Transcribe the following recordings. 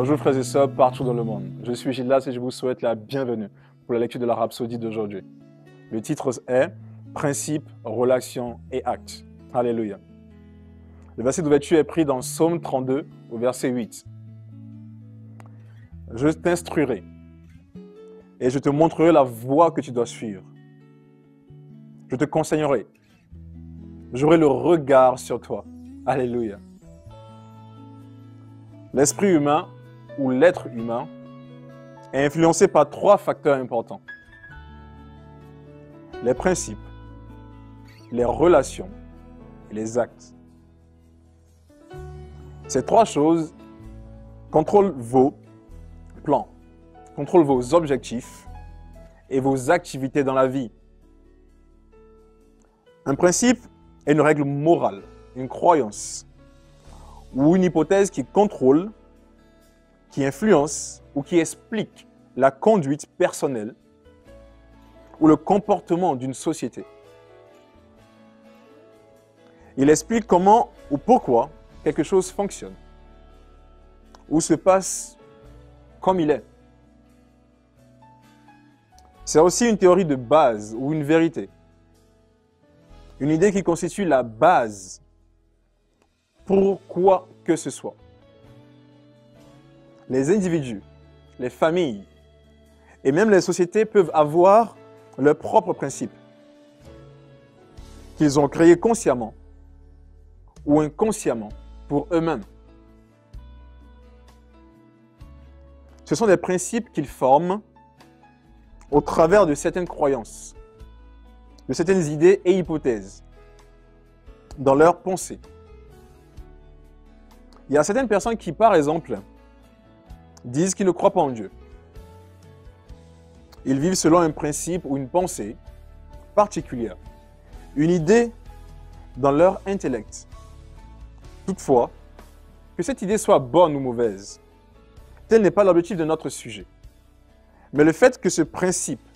Bonjour frères et sœurs partout dans le monde. Je suis Gildas et je vous souhaite la bienvenue pour la lecture de la Rhapsodie d'aujourd'hui. Le titre est « Principes, relations et actes ». Alléluia. Le verset d'ouverture est pris dans Psaume 32 au verset 8. « Je t'instruirai et je te montrerai la voie que tu dois suivre. Je te conseillerai. J'aurai le regard sur toi. » Alléluia. L'esprit humain ou l'être humain est influencé par trois facteurs importants. Les principes, les relations et les actes. Ces trois choses contrôlent vos plans, contrôlent vos objectifs et vos activités dans la vie. Un principe est une règle morale, une croyance ou une hypothèse qui contrôle, qui influence ou qui explique la conduite personnelle ou le comportement d'une société. Il explique comment ou pourquoi quelque chose fonctionne ou se passe comme il est. C'est aussi une théorie de base ou une vérité. Une idée qui constitue la base pour quoi que ce soit. Les individus, les familles et même les sociétés peuvent avoir leurs propres principes qu'ils ont créés consciemment ou inconsciemment pour eux-mêmes. Ce sont des principes qu'ils forment au travers de certaines croyances, de certaines idées et hypothèses dans leurs pensées. Il y a certaines personnes qui, par exemple, disent qu'ils ne croient pas en Dieu. Ils vivent selon un principe ou une pensée particulière, une idée dans leur intellect. Toutefois, que cette idée soit bonne ou mauvaise, tel n'est pas l'objectif de notre sujet. Mais le fait que ce principe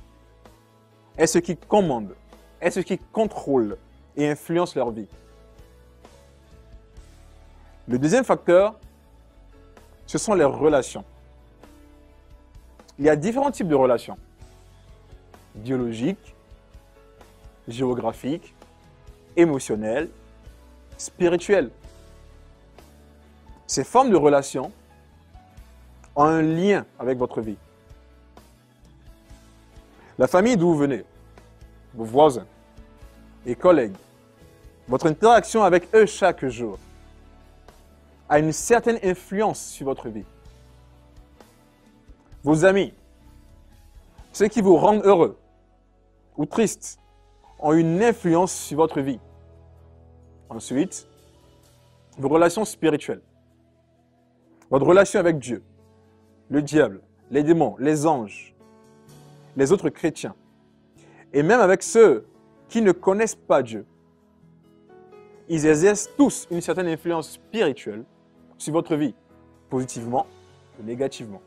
est ce qui commande, est ce qui contrôle et influence leur vie. Le deuxième facteur, ce sont les relations. Il y a différents types de relations. Biologiques, géographiques, émotionnelles, spirituelles. Ces formes de relations ont un lien avec votre vie. La famille d'où vous venez, vos voisins et collègues, votre interaction avec eux chaque jour a une certaine influence sur votre vie. Vos amis, ceux qui vous rendent heureux ou tristes, ont une influence sur votre vie. Ensuite, vos relations spirituelles. Votre relation avec Dieu, le diable, les démons, les anges, les autres chrétiens, et même avec ceux qui ne connaissent pas Dieu. Ils exercent tous une certaine influence spirituelle sur votre vie, positivement ou négativement.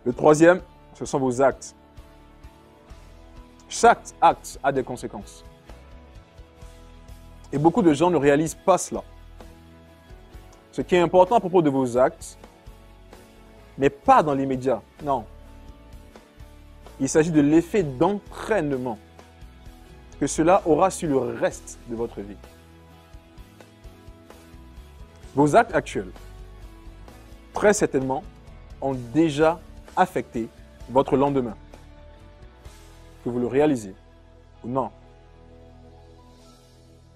Le troisième, ce sont vos actes. Chaque acte a des conséquences. Et beaucoup de gens ne réalisent pas cela. Ce qui est important à propos de vos actes n'est pas dans l'immédiat, non. Il s'agit de l'effet d'entraînement que cela aura sur le reste de votre vie. Vos actes actuels, très certainement, ont déjà affecté votre lendemain. Que vous le réalisez ou non.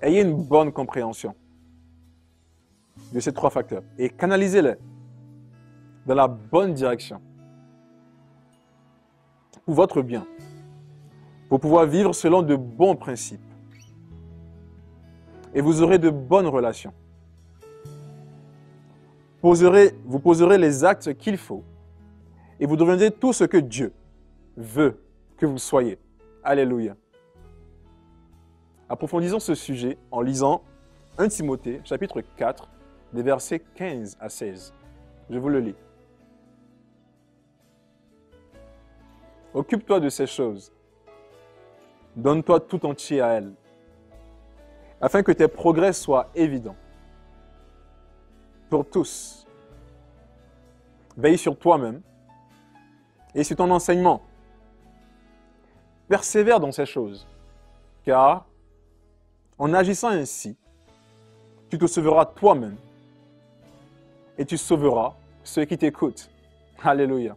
Ayez une bonne compréhension de ces trois facteurs et canalisez-les dans la bonne direction pour votre bien, pour pouvoir vivre selon de bons principes. Et vous aurez de bonnes relations. Vous poserez les actes qu'il faut et vous deviendrez tout ce que Dieu veut que vous soyez. Alléluia. Approfondissons ce sujet en lisant 1 Timothée, chapitre 4, des versets 15 à 16. Je vous le lis. Occupe-toi de ces choses. Donne-toi tout entier à elles, afin que tes progrès soient évidents. pour tous. Veille sur toi-même et sur ton enseignement. Persévère dans ces choses, car en agissant ainsi, tu te sauveras toi-même et tu sauveras ceux qui t'écoutent. Alléluia.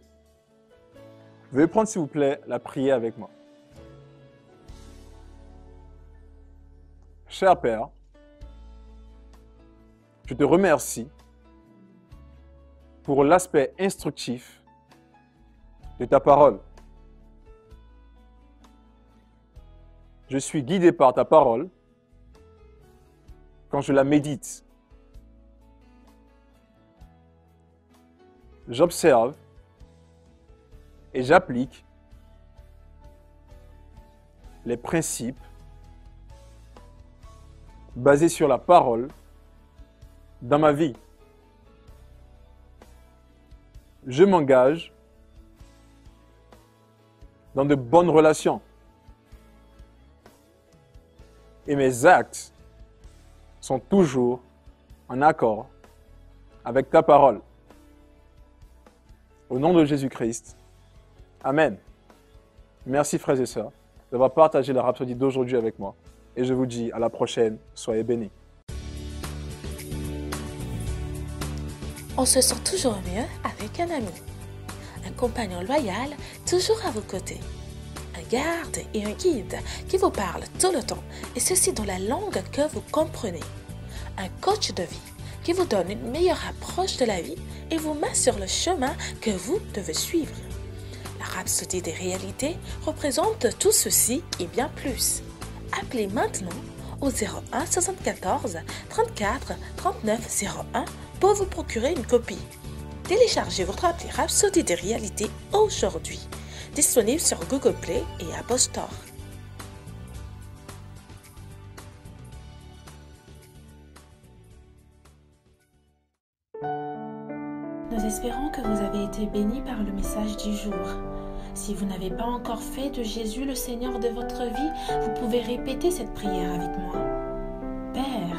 Veuillez prendre, s'il vous plaît, la prière avec moi. Cher Père, je te remercie pour l'aspect instructif de ta parole. Je suis guidé par ta parole quand je la médite. J'observe et j'applique les principes basés sur la parole dans ma vie. Je m'engage dans de bonnes relations et mes actes sont toujours en accord avec ta parole. Au nom de Jésus-Christ, Amen. Merci frères et sœurs d'avoir partagé la rhapsodie d'aujourd'hui avec moi. Et je vous dis à la prochaine, soyez bénis. On se sent toujours mieux avec un ami. Un compagnon loyal, toujours à vos côtés. Un garde et un guide qui vous parle tout le temps, et ceci dans la langue que vous comprenez. Un coach de vie qui vous donne une meilleure approche de la vie et vous met sur le chemin que vous devez suivre. La rhapsodie des réalités représente tout ceci et bien plus. Appelez maintenant au 01 74 34 39 01 pour vous procurer une copie. Téléchargez votre appli Rhapsodie des réalités aujourd'hui. Disponible sur Google Play et Apple Store. Nous espérons que vous avez été bénis par le message du jour. Si vous n'avez pas encore fait de Jésus le Seigneur de votre vie, vous pouvez répéter cette prière avec moi. Père,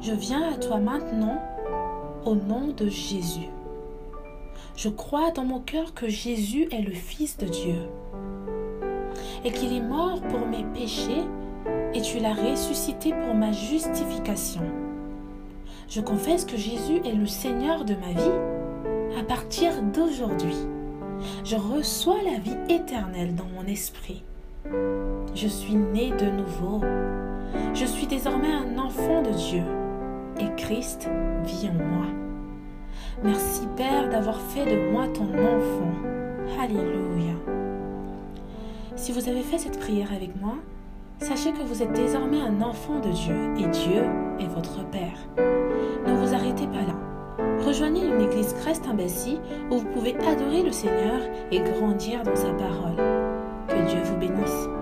je viens à toi maintenant au nom de Jésus. Je crois dans mon cœur que Jésus est le Fils de Dieu et qu'il est mort pour mes péchés et tu l'as ressuscité pour ma justification. Je confesse que Jésus est le Seigneur de ma vie à partir d'aujourd'hui. Je reçois la vie éternelle dans mon esprit. Je suis né de nouveau. Je suis désormais un enfant de Dieu et Christ vit en moi. Merci Père d'avoir fait de moi ton enfant. Alléluia. Si vous avez fait cette prière avec moi, sachez que vous êtes désormais un enfant de Dieu et Dieu est votre Père. Ne vous arrêtez pas là. Rejoignez une église Christ Embassy où vous pouvez adorer le Seigneur et grandir dans sa parole. Que Dieu vous bénisse.